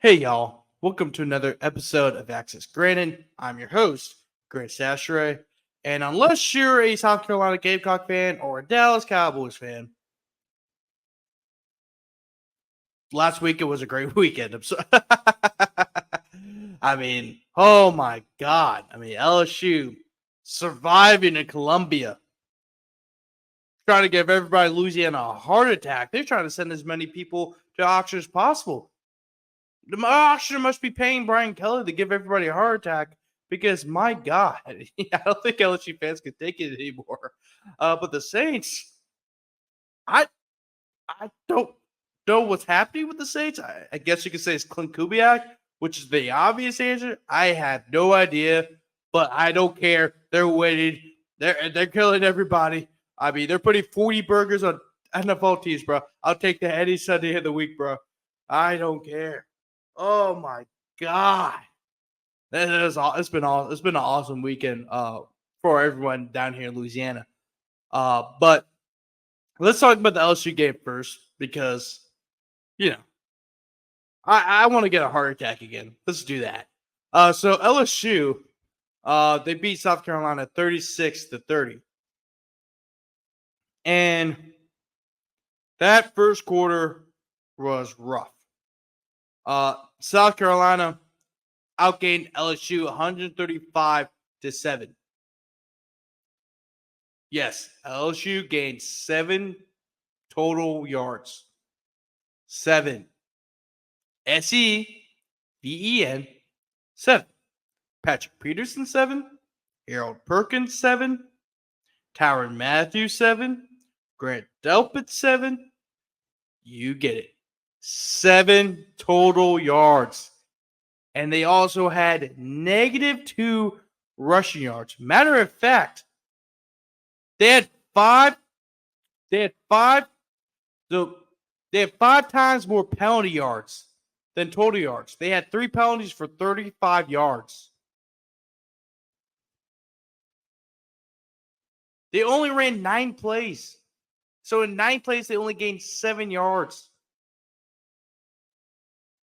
Hey y'all, welcome to another episode of Access Granted. I'm your host, Grant Chachere, and unless you're a South Carolina Gamecock fan or a Dallas Cowboys fan, last week it was a great weekend. Oh my God. LSU surviving in Columbia, trying to give everybody in Louisiana a heart attack. They're trying to send as many people to auction as possible. The auction must be paying Brian Kelly to give everybody a heart attack because, my God, I don't think LSU fans can take it anymore. But the Saints, I don't know what's happening with the Saints. I guess you could say it's Clint Kubiak, which is the obvious answer. I have no idea, but I don't care. They're winning. They're killing everybody. They're putting 40 burgers on NFL teams, bro. I'll take that any Sunday of the week, bro. I don't care. Oh my God. It's been an awesome weekend for everyone down here in Louisiana. But let's talk about the LSU game first because I want to get a heart attack again. Let's do that. So LSU they beat South Carolina 36-30. And that first quarter was rough. South Carolina outgained LSU 135-7. Yes, LSU gained 7 total yards. 7. SEVEN 7. Patrick Peterson 7. Harold Perkins 7. Tyrann Matthews 7. Grant Delpit 7. You get it. 7 total yards. And they also had -2 rushing yards. Matter of fact, they had 5 times more penalty yards than total yards. They had 3 penalties for 35 yards. They only ran 9 plays. So in 9 plays, they only gained 7 yards.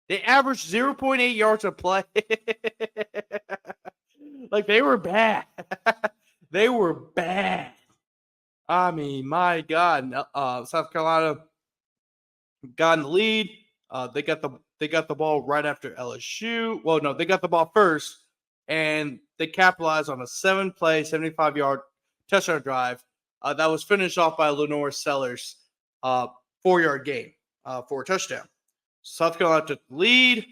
They averaged 0.8 yards a play. Like, they were bad. They were bad. My God. South Carolina got in the lead. They got the ball right after LSU. Well, no, they got the ball first, and they capitalized on a 7-play, 75-yard touchdown drive that was finished off by Lenore Sellers, 4-yard gain for a touchdown. South Carolina took the lead.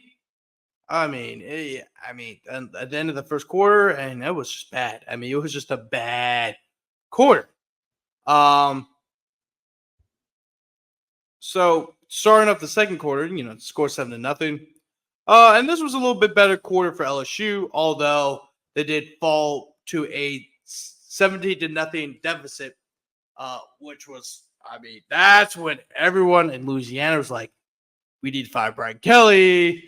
At the end of the first quarter, and it was just bad. It was just a bad quarter. So starting up the second quarter, score 7-0. And this was a little bit better quarter for LSU, although they did fall to a 17-0 deficit, which was, that's when everyone in Louisiana was like, we need to fire Brian Kelly.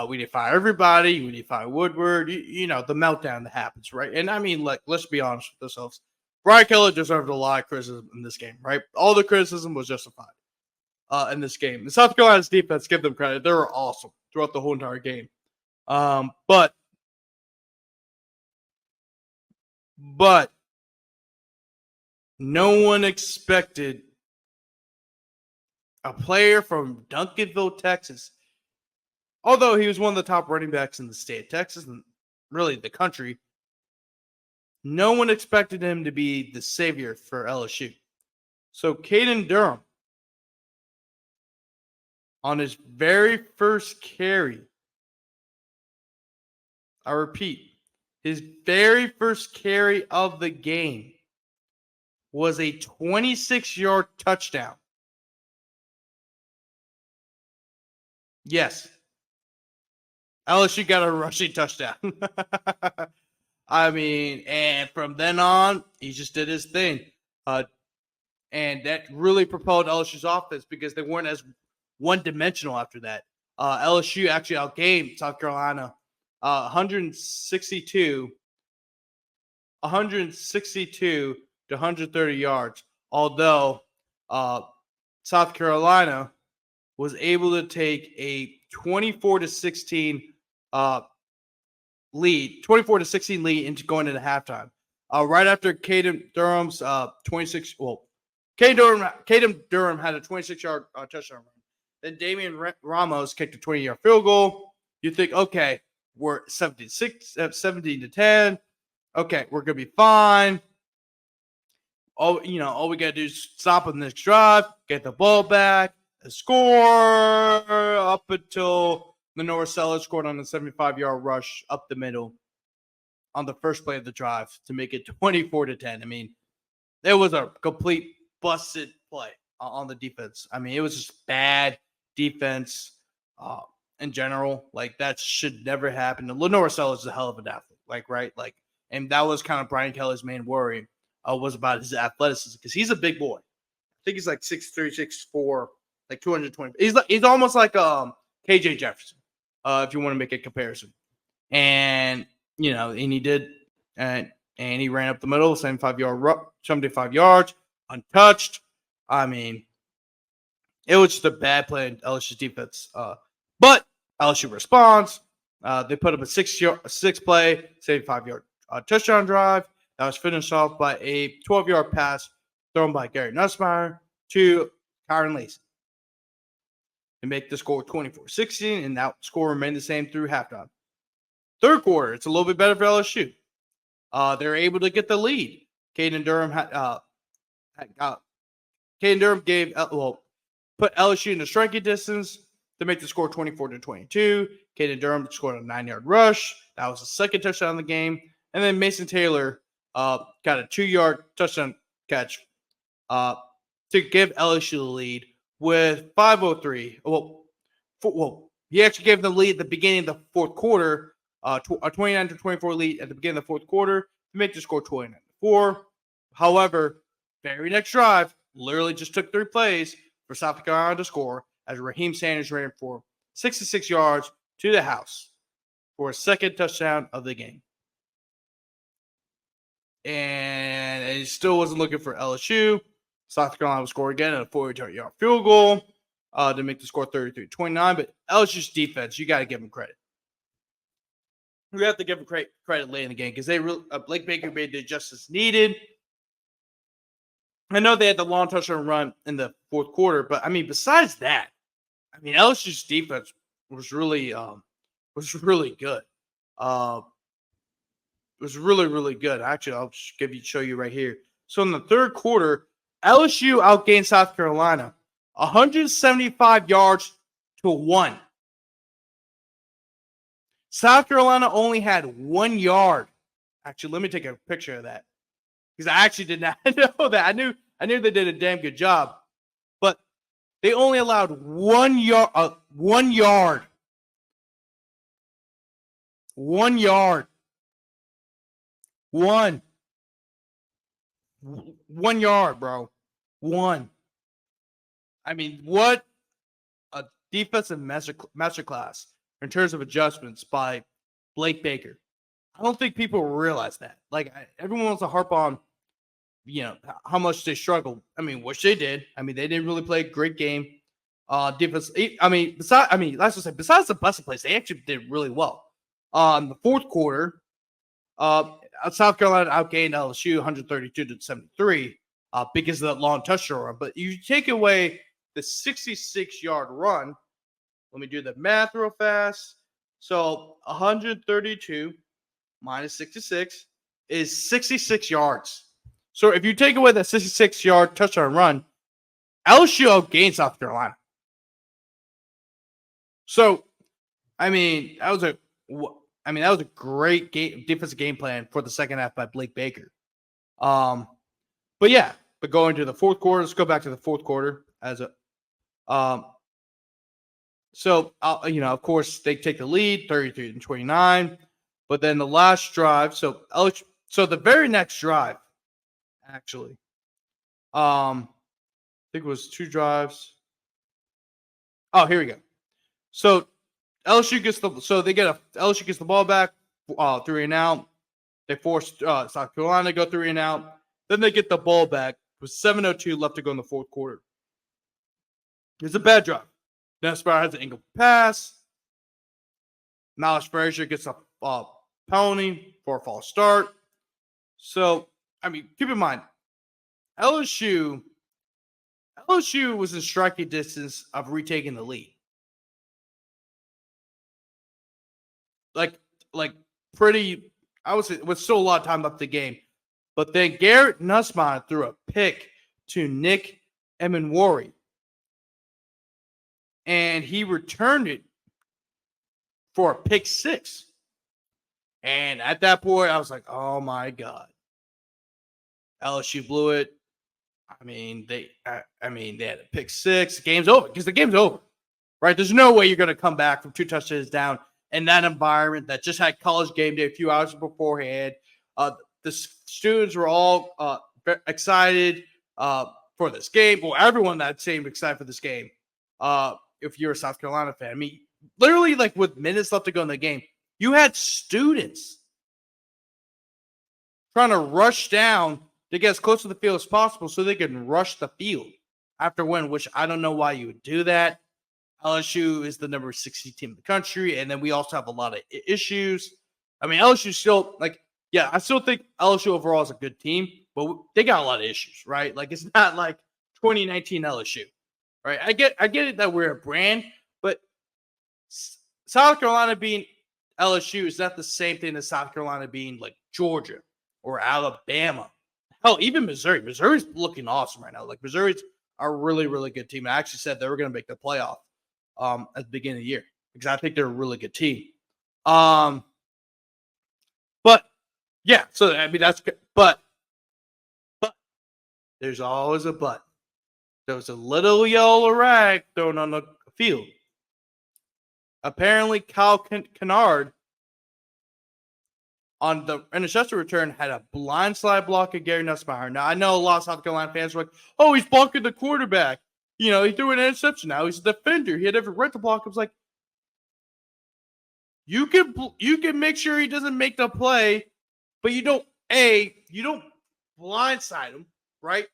We need to fire everybody. We need to fire Woodward. The meltdown that happens, right? And let's be honest with ourselves. Brian Kelly deserved a lot of criticism in this game, right? All the criticism was justified in this game. The South Carolina's defense, give them credit. They were awesome throughout the whole entire game. But no one expected a player from Duncanville, Texas, although he was one of the top running backs in the state of Texas and really the country, no one expected him to be the savior for LSU. So Caden Durham, on his very first carry, I repeat, his very first carry of the game was a 26-yard touchdown. Yes. LSU got a rushing touchdown. And from then on, he just did his thing. And that really propelled LSU's offense because they weren't as one-dimensional after that. LSU actually outgained South Carolina 162 to 130 yards, although South Carolina was able to take a 24-16 lead, 24-16 lead into going into halftime. Right after Caden Durham's 26, well, Caden Durham had a 26-yard touchdown run. Then Damian Ramos kicked a 20-yard field goal. You think, okay, we're 17-10. Okay, we're gonna be fine. All we gotta do is stop on this drive, get the ball back, and score up until Lenore Sellers scored on a 75-yard rush up the middle on the first play of the drive to make it 24-10. I mean, it was a complete busted play on the defense. I mean, it was just bad defense in general. Like, that should never happen. Lenore Sellers is a hell of an athlete, right? And that was kind of Brian Kelly's main worry was about his athleticism, because he's a big boy. I think he's like 6'3", 6'4", like 220. He's almost like KJ Jefferson, if you want to make a comparison. And and he did, and he ran up the middle, 75 yards, untouched. I mean, it was just a bad play in LSU's defense. But LSU responds. They put up a six-play, 75-yard touchdown drive that was finished off by a 12-yard pass thrown by Gary Nussmeier to Kyron Lacey to make the score 24-16, and that score remained the same through halftime. Third quarter, it's a little bit better for LSU. They're able to get the lead. Caden Durham put LSU in the striking distance to make the score 24-22. Caden Durham scored a 9-yard rush. That was the second touchdown of the game. And then Mason Taylor got a 2-yard touchdown catch to give LSU the lead with 5:03. He actually gave them the lead at the beginning of the fourth quarter, a 29-24 lead at the beginning of the fourth quarter to make the score 29-4. However, very next drive, literally just took 3 plays for South Carolina to score, as Raheem Sanders ran for 66 yards to the house for a second touchdown of the game. And it still wasn't looking for LSU. South Carolina would score again at a 40-yard field goal to make the score 33-29. But LSU's defense, you got to give them credit. We have to give them credit late in the game, because they Blake Baker made the adjustments needed. I know they had the long touchdown run in the fourth quarter, but I mean, besides that, I mean, LSU's defense was really good. It was really, really good. Actually, I'll show you right here. So in the third quarter, LSU outgained South Carolina 175 yards to 1. South Carolina only had 1 yard. Actually, let me take a picture of that, because I actually did not know that. I knew they did a damn good job, but they only allowed 1 yard. 1 yard. 1 yard. 1 yard, bro. 1. I mean, what a defensive masterclass in terms of adjustments by Blake Baker. I don't think people realize that. Like, everyone wants to harp on, how much they struggled. I mean, which they did. I mean, they didn't really play a great game. Defense. Besides the busted plays, they actually did really well. In the fourth quarter, South Carolina outgained LSU 132-73 because of that long touchdown run. But you take away the 66-yard run. Let me do the math real fast. So 132 minus 66 is 66 yards. So if you take away that 66-yard touchdown run, LSU outgained South Carolina. So, that was a great defensive game plan for the second half by Blake Baker. But going to the fourth quarter, let's go back to the fourth quarter of course, they take the lead, 33-29. But then the last drive, so the very next drive, actually, I think it was 2 drives. Oh, here we go. So LSU gets the ball back, 3 and out. They force South Carolina to go 3 and out. Then they get the ball back with 7:02 left to go in the fourth quarter. It's a bad drive. Nussmeier has an incomplete pass. Miles Frazier gets a penalty for a false start. So, I mean, keep in mind, LSU was in striking distance of retaking the lead. Like pretty, I would say, with still a lot of time left in the game. But then Garrett Nussmeier threw a pick to Nick Emenwari, and he returned it for a pick six. And at that point, I was like, oh my God. LSU blew it. I mean, they had a pick six. The game's over because the game's over, right? There's no way you're going to come back from 2 touchdowns down in that environment that just had college game day a few hours beforehand. The students were all excited for this game. Well, everyone that seemed excited for this game. If you're a South Carolina fan, I mean, literally, like with minutes left to go in the game, you had students trying to rush down to get as close to the field as possible so they can rush the field after win, which I don't know why you would do that. LSU is the number 60 team in the country, and then we also have a lot of issues. I mean, LSU still, I still think LSU overall is a good team, but they got a lot of issues, right? Like, it's not like 2019 LSU, right? I get it that we're a brand, but South Carolina being LSU is not the same thing as South Carolina being like Georgia or Alabama. Hell, even Missouri. Missouri's looking awesome right now. Like, Missouri's a really, really good team. I actually said they were going to make the playoff at the beginning of the year because I think they're a really good team. But yeah, so I mean that's good. But there's always a but. There was a little yellow rag thrown on the field. Apparently, Kyle Kennard on the interception return had a blindside block of Gary Nussmeier. Now, I know a lot of South Carolina fans were like, oh, he's blocking the quarterback. You know, he threw an interception. Now he's a defender. He had every right to block. I was like, you can make sure he doesn't make the play, but you don't blindside him, right?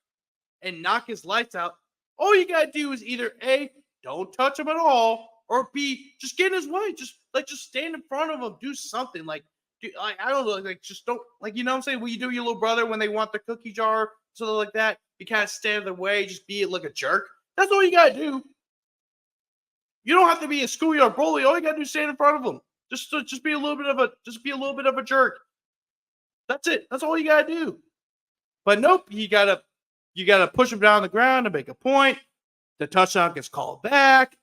And knock his lights out. All you got to do is either A, don't touch him at all, or B, just get in his way. Just stand in front of him. Do something. I don't know. Just don't, you know what I'm saying? When you do your little brother when they want the cookie jar, something like that, you kind of stand in the way, just be like a jerk. That's all you got to do. You don't have to be a schoolyard bully. All you got to do is stand in front of them. Just be a little bit of a jerk. That's it. That's all you got to do. But nope, you got to push him down on the ground to make a point. The touchdown gets called back,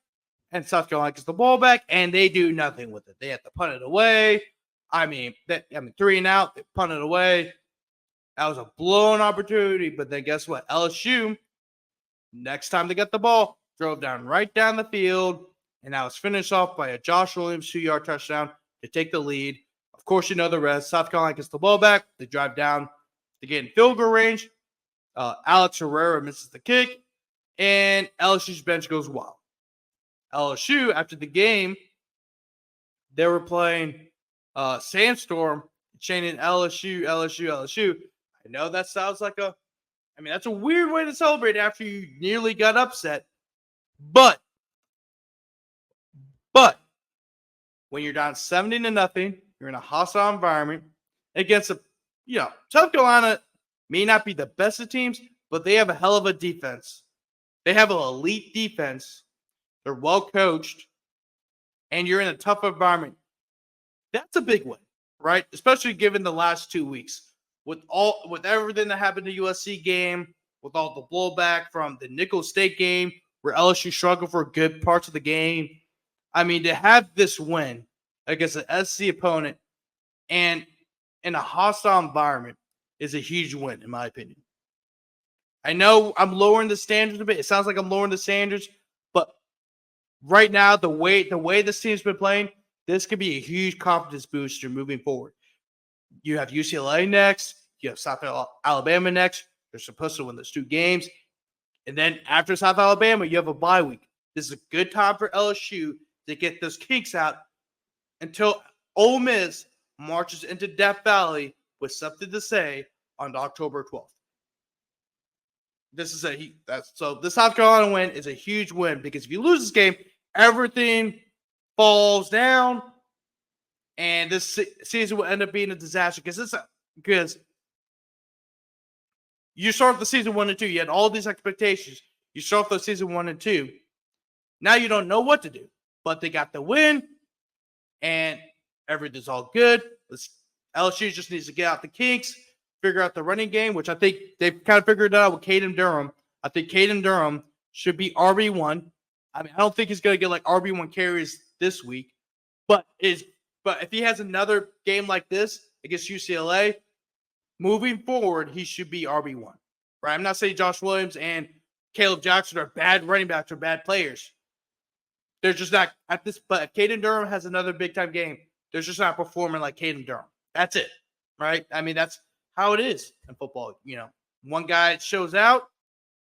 and South Carolina gets the ball back, and they do nothing with it. They have to punt it away. 3 and out, they punt it away. That was a blown opportunity, but then guess what? LSU, next time they got the ball, drove right down the field, and that was finished off by a Josh Williams 2-yard touchdown to take the lead. Of course, you know the rest. South Carolina gets the ball back. They drive down to get in field goal range. Alex Herrera misses the kick, and LSU's bench goes wild. LSU, after the game, they were playing Sandstorm, chanting LSU. I know that sounds like that's a weird way to celebrate after you nearly got upset. But when you're down 70-0, you're in a hostile environment against South Carolina may not be the best of teams, but they have a hell of a defense. They have an elite defense. They're well coached, and you're in a tough environment. That's a big win, right? Especially given the last 2 weeks with everything that happened in the USC game, with all the blowback from the Nicholls State game where LSU struggled for good parts of the game. I mean, to have this win against an SC opponent and in a hostile environment is a huge win, in my opinion. I know I'm lowering the standards a bit. It sounds like I'm lowering the standards, but right now, the way this team's been playing, this could be a huge confidence booster moving forward. You have UCLA next. You have South Alabama next. They're supposed to win those 2 games. And then after South Alabama, you have a bye week. This is a good time for LSU to get those kinks out until Ole Miss marches into Death Valley with something to say on October 12th. The South Carolina win is a huge win because if you lose this game, everything falls down, and this season will end up being a disaster because you start the season 1-2. You had all these expectations. You start the season 1-2. Now you don't know what to do, but they got the win, and everything's all good. LSU just needs to get out the kinks, figure out the running game, which I think they've kind of figured it out with Caden Durham. I think Caden Durham should be RB1. I mean, I don't think he's going to get like RB1 carries this week, but if he has another game like this against UCLA, moving forward, he should be RB1. Right? I'm not saying Josh Williams and Caleb Jackson are bad running backs or bad players. They're just not at this. But if Caden Durham has another big time game, they're just not performing like Caden Durham. That's it, right? I mean, that's how it is in football. You know, one guy shows out,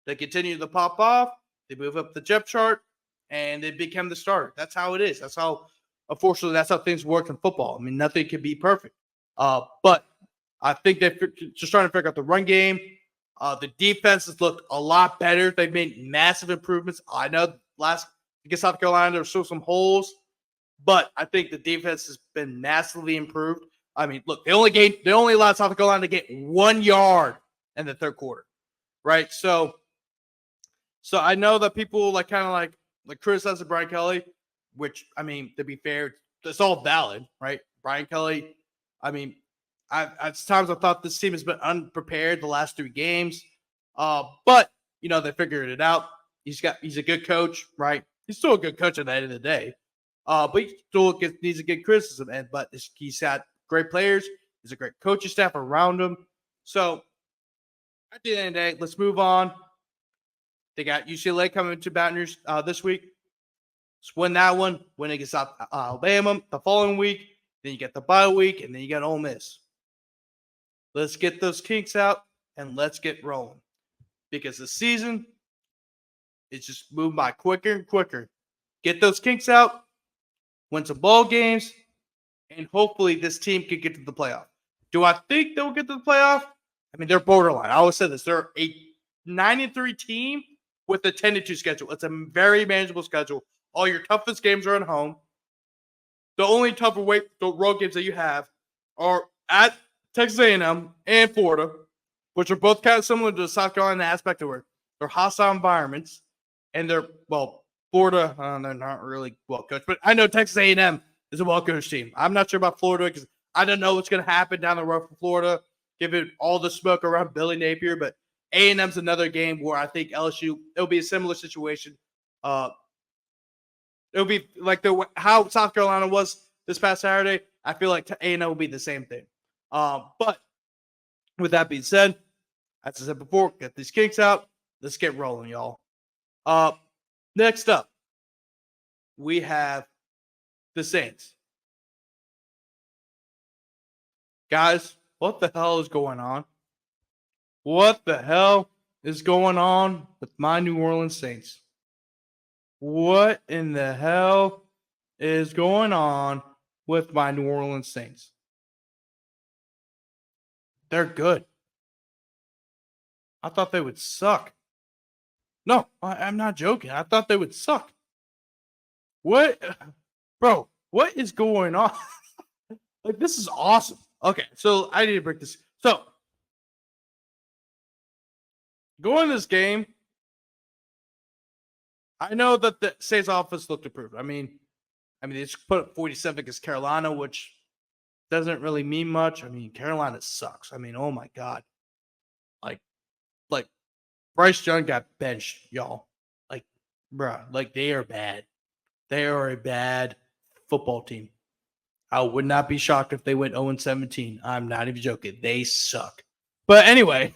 they continue to pop off, they move up the depth chart, and they become the starter. That's how it is. That's how, unfortunately, that's how things work in football. I mean, nothing can be perfect. But I think they're just trying to figure out the run game. The defense has looked a lot better. They've made massive improvements. I know against South Carolina, there were still some holes, but I think the defense has been massively improved. I mean, look, they only allowed South Carolina to get 1 yard in the third quarter, right? So I know that people kind of criticizing Brian Kelly, which, I mean, to be fair, it's all valid, right? Brian Kelly, I mean, at times I thought this team has been unprepared the last 3 games, but you know, they figured it out. He's a good coach, right? He's still a good coach at the end of the day, but he still needs to get criticism. But he's had great players. There's a great coaching staff around him. So at the end of the day, let's move on. They got UCLA coming to Baton Rouge this week. Let's win that one. Win against Alabama the following week. Then you get the bye week, and then you got Ole Miss. Let's get those kinks out, and let's get rolling. Because the season is just moving by quicker and quicker. Get those kinks out, win some ball games, and hopefully this team can get to the playoff. Do I think they'll get to the playoff? I mean, they're borderline. I always said this. They're a 9-3 team with a 10-2 schedule. It's a very manageable schedule. All your toughest games are at home. The only the road games that you have are at Texas A&M and Florida, which are both kind of similar to the South Carolina aspect of where they're hostile environments, and Florida, they're not really well coached, but I know Texas A&M is a well coached team. I'm not sure about Florida because I don't know what's going to happen down the road for Florida, given all the smoke around Billy Napier. But A&M's another game where I think LSU, it'll be a similar situation. It'll be like how South Carolina was this past Saturday. I feel like A&M will be the same thing. But with that being said, as I said before, get these kinks out. Let's get rolling, y'all. Next up, we have the Saints. Guys, what the hell is going on? What the hell is going on with my New Orleans Saints? What in the hell is going on with my New Orleans Saints? They're good. I thought they would suck. No, I'm not joking. I thought they would suck. What? Bro, what is going on? Like, this is awesome. Okay, so I need to break this. So, going this game, I know that the Saints offense looked improved. I mean, they just put up 47 against Carolina, which doesn't really mean much. I mean, Carolina sucks. I mean, oh my God. Like Bryce Young got benched, y'all. Like, bruh, like they are bad. They are a bad football team. I would not be shocked if they went 0-17. I'm not even joking. They suck. But anyway,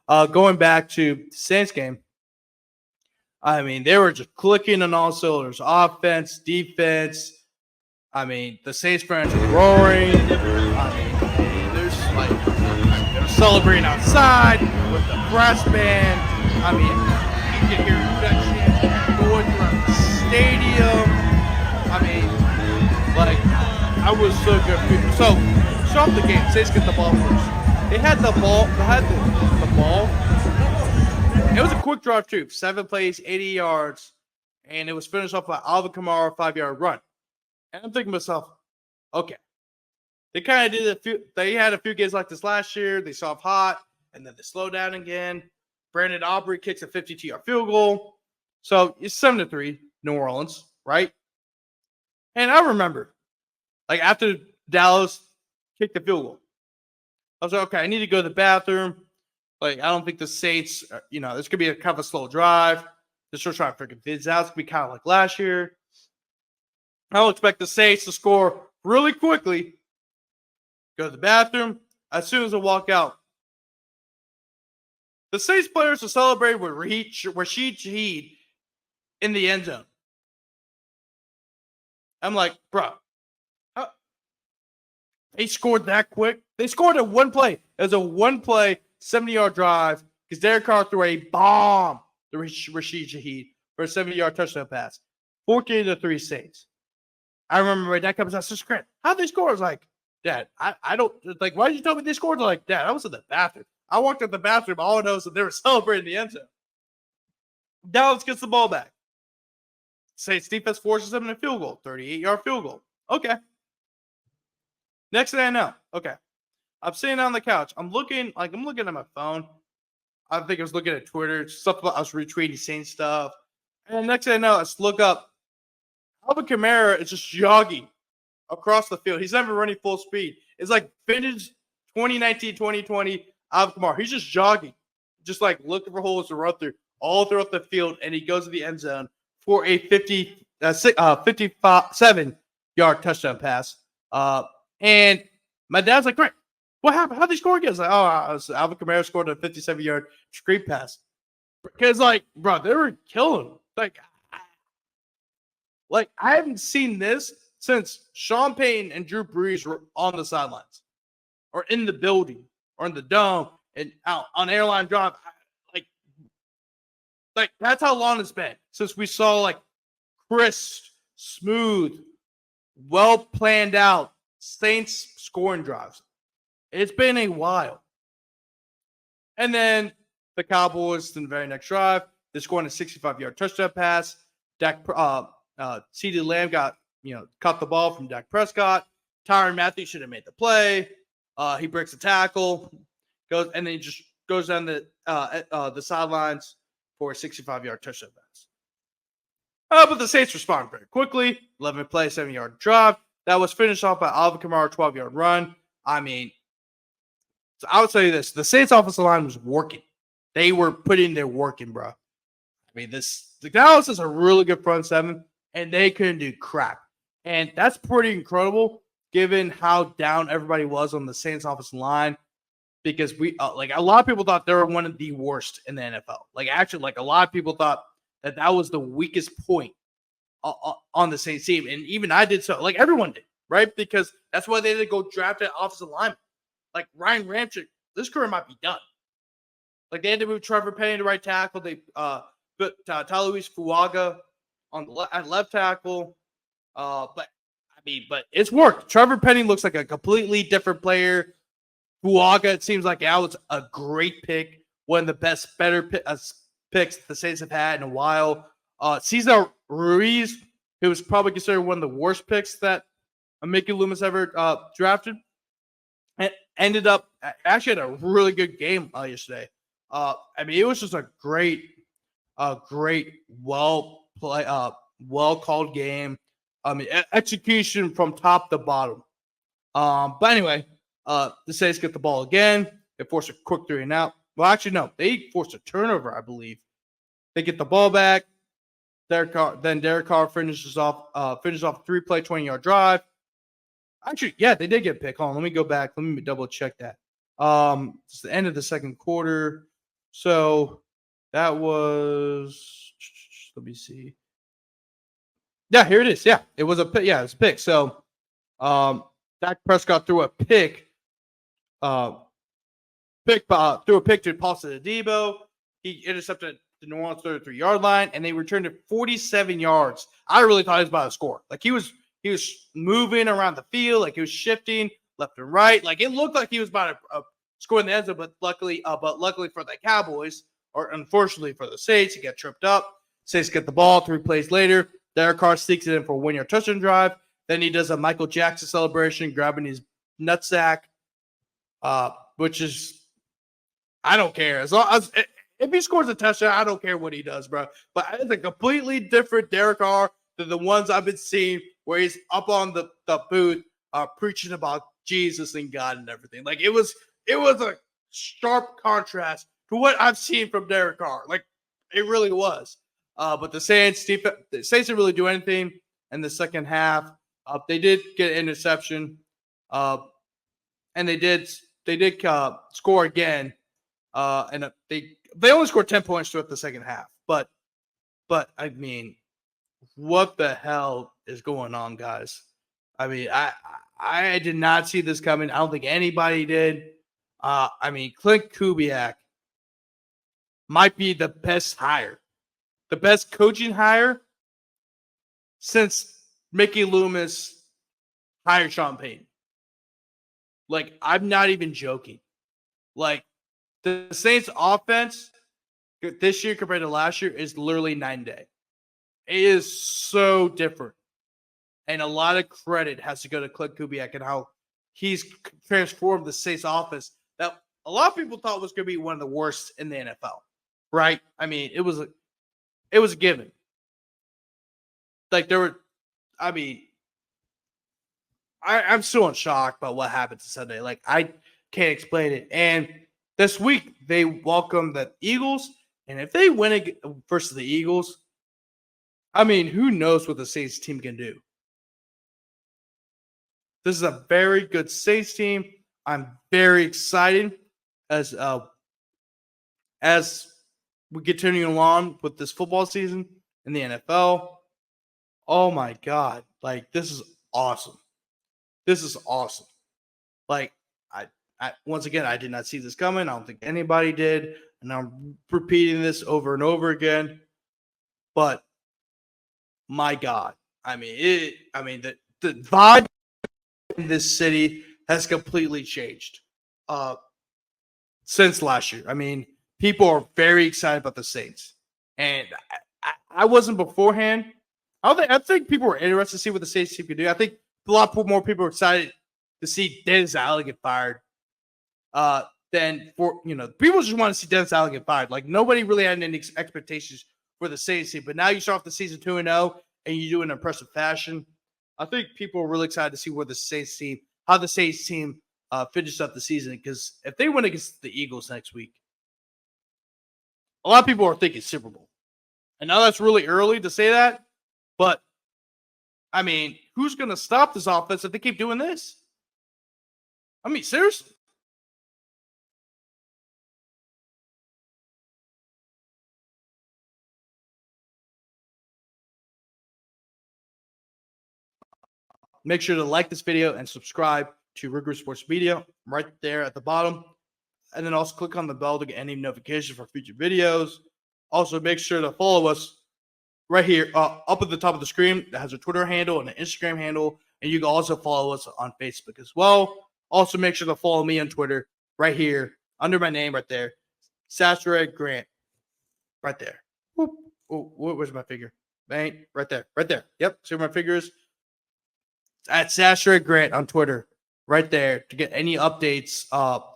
going back to the Saints game, I mean, they were just clicking on all cylinders. Offense, defense. I mean, the Saints fans were roaring. I mean, they're celebrating outside with the brass band. I mean, you can hear that chant going throughout the stadium. I mean, like, I was so good. So, start the game. Saints get the ball first. They had the ball. The ball. It was a quick drive too. 7 plays, 80 yards. and it was finished off by Alvin Kamara 5-yard run. And I'm thinking to myself, okay, they kind of did they had a few games like this last year. They saw hot, and then they slowed down again. Brandon Aubrey kicks a 52-yard field goal. So it's 7-3, New Orleans, right? And I remember, like, after Dallas kicked the field goal, I was like, okay, I need to go to the bathroom. Like, I don't think the Saints, this could be a kind of a slow drive. They're still trying to figure things out. It's going to be kind of like last year. I don't expect the Saints to score really quickly. Go to the bathroom. As soon as I walk out, the Saints players are celebrating with Rashid Shaheed in the end zone. I'm like, bro, they scored that quick. They scored in one play. It was a one-play, 70-yard drive because Derek Carr threw a bomb to Rashid Shaheed for a 70-yard touchdown pass. 14-3 Saints. I remember when that comes out, says, Grant, how'd they score? I was like, Dad, I don't, like, why did you tell me they scored? They're like, Dad, I was in the bathroom. I walked in the bathroom. All I know is that they were celebrating the end zone. Dallas gets the ball back. Saints defense forces them in a field goal, 38-yard field goal. Okay. Next thing I know, okay, I'm sitting on the couch. I'm looking at my phone. I think I was looking at Twitter, stuff about I was retweeting Saints stuff. And next thing I know, I just look up. Alvin Kamara is just jogging across the field. He's never running full speed. It's like vintage 2019, 2020 Alvin Kamara. He's just jogging, just like looking for holes to run through all throughout the field, and he goes to the end zone for a 57-yard touchdown pass. And my dad's like, Grant, what happened? How'd they score again? I was like, Alvin Kamara scored a 57-yard screen pass. Because, like, bro, they were killing him. Like, I haven't seen this since Sean Payton and Drew Brees were on the sidelines or in the building or in the dome and out on Airline Drive. Like that's how long it's been since we saw, like, crisp, smooth, well planned out Saints scoring drives. It's been a while. And then the Cowboys in the very next drive, they're scoring a 65-yard touchdown pass. CeeDee Lamb caught the ball from Dak Prescott. Tyrann Mathieu should have made the play. He breaks a tackle, goes and then he just goes down the sidelines for a 65-yard touchdown pass. But the Saints respond very quickly. 11-play, 7-yard drive. That was finished off by Alvin Kamara, 12-yard run. I mean, so I would tell you this. The Saints offensive line was working. They were putting their work in, bro. I mean, the Dallas is a really good front seven, and they couldn't do crap. And that's pretty incredible given how down everybody was on the Saints offensive line because we a lot of people thought they were one of the worst in the NFL. Actually, a lot of people thought that was the weakest point on the Saints team. And even I did so. Everyone did, right? Because that's why they didn't go draft an offensive lineman. Ryan Ramczyk, this career might be done. They had to move Trevor Penny to right tackle. They put Taluis Fuaga at left tackle. But it's worked. Trevor Penny looks like a completely different player. Fuaga, it seems like that was a great pick. One of the better picks the Saints have had in a while. Cesar Ruiz, who was probably considered one of the worst picks that Mickey Loomis ever drafted, and ended up actually had a really good game yesterday. It was just a great, well called game. Execution from top to bottom. But anyway, the Saints get the ball again. They force a quick 3-and-out. Well, actually, no. They forced a turnover, I believe. They get the ball back. Derek Carr finishes off a 3-play, 20-yard drive. Actually, yeah, they did get a pick. Hold on, let me go back. Let me double check that. It's the end of the second quarter. So that was, let me see. Yeah, here it is. Yeah, it was a pick. Yeah, it's a pick. So Dak Prescott threw a pick. Threw a pick to Paul Debo. He intercepted the New Orleans 33-yard line, and they returned it 47 yards. I really thought he was about to score. He was moving around the field, he was shifting left and right. It looked like he was about to score in the end zone, but luckily for the Cowboys, or unfortunately for the Saints, he got tripped up. Saints get the ball 3 plays later. Derek Carr sneaks it in for a 1-yard touchdown drive. Then he does a Michael Jackson celebration, grabbing his nutsack, which is, I don't care. As long as if he scores a touchdown, I don't care what he does, bro. But it's a completely different Derek Carr than the ones I've been seeing where he's up on the booth preaching about Jesus and God and everything. Like it was a sharp contrast to what I've seen from Derek Carr. Like it really was. But the Saints didn't really do anything in the second half. They did get an interception, and they did score again. And they only scored 10 points throughout the second half. But I mean, what the hell is going on, guys? I mean, I did not see this coming. I don't think anybody did. I mean, Clint Kubiak might be the best hire, the best coaching hire since Mickey Loomis hired Sean Payton. Like, I'm not even joking. Like, the Saints offense this year compared to last year is literally night and day. It is so different. And a lot of credit has to go to Clint Kubiak and how he's transformed the Saints offense that a lot of people thought was going to be one of the worst in the NFL, right? I mean, it was a given. Like I'm still in shock about what happened to Sunday. Like, I can't explain it. And this week, they welcome the Eagles. And if they win versus the Eagles, I mean, who knows what the Saints team can do? This is a very good Saints team. I'm very excited as we continue along with this football season in the NFL. Oh my God. Like, this is awesome. This is awesome. Like, I once again, I did not see this coming. I don't think anybody did. And I'm repeating this over and over again. But my God. I mean, the vibe in this city has completely changed since last year. I mean, people are very excited about the Saints. And I wasn't beforehand. I think people were interested to see what the Saints team could do. I think a lot more people were excited to see Dennis Allen get fired than for, people just want to see Dennis Allen get fired. Like, nobody really had any expectations for the Saints team. But now you start off the season 2-0 and you do it in impressive fashion. I think people are really excited to see how the Saints team finishes up the season. Because if they win against the Eagles next week, a lot of people are thinking Super Bowl. And now that's really early to say that. But, I mean, who's going to stop this offense if they keep doing this? I mean, seriously. Make sure to like this video and subscribe to Rigor Sports Media right there at the bottom. And then also click on the bell to get any notifications for future videos. Also, make sure to follow us right here up at the top of the screen. That has a Twitter handle and an Instagram handle. And you can also follow us on Facebook as well. Also, make sure to follow me on Twitter right here under my name right there. Chachere Grant. Right there. Whoop. Oh, where's my figure? Right there. Right there. Yep. See where my figure is? At Chachere Grant on Twitter, right there, to get any updates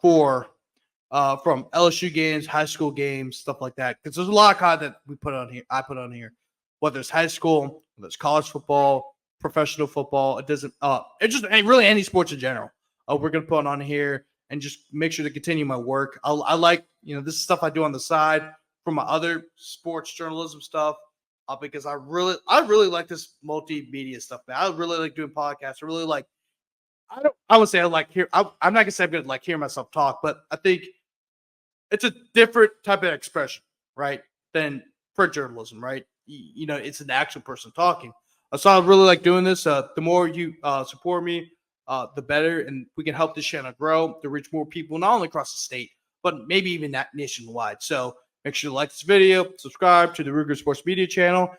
from LSU games, high school games, stuff like that. Because there's a lot of content we put on here. I put on here, whether it's high school, whether it's college football, professional football. It doesn't. It just really any sports in general. We're gonna put on here and just make sure to continue my work. I like this is stuff I do on the side from my other sports journalism stuff. Because I really like this multimedia stuff, man. I really like doing podcasts. I really like. I would say I like hear. I'm not gonna say I'm gonna like hear myself talk, but I think it's a different type of expression, right? Than print journalism, right? It's an actual person talking. So I really like doing this. The more you support me, the better, and we can help this channel grow to reach more people, not only across the state, but maybe even nationwide. So. Make sure to like this video, subscribe to the Ruger Sports Media channel,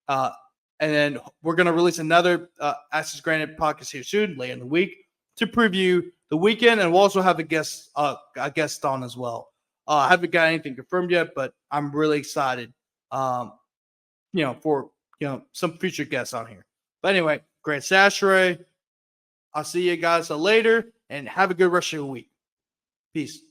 and then we're going to release another Access Granted podcast here soon, later in the week, to preview the weekend, and we'll also have a guest on as well. I haven't got anything confirmed yet, but I'm really excited for some future guests on here. But anyway, Grant Chachere. I'll see you guys later, and have a good rest of your week. Peace.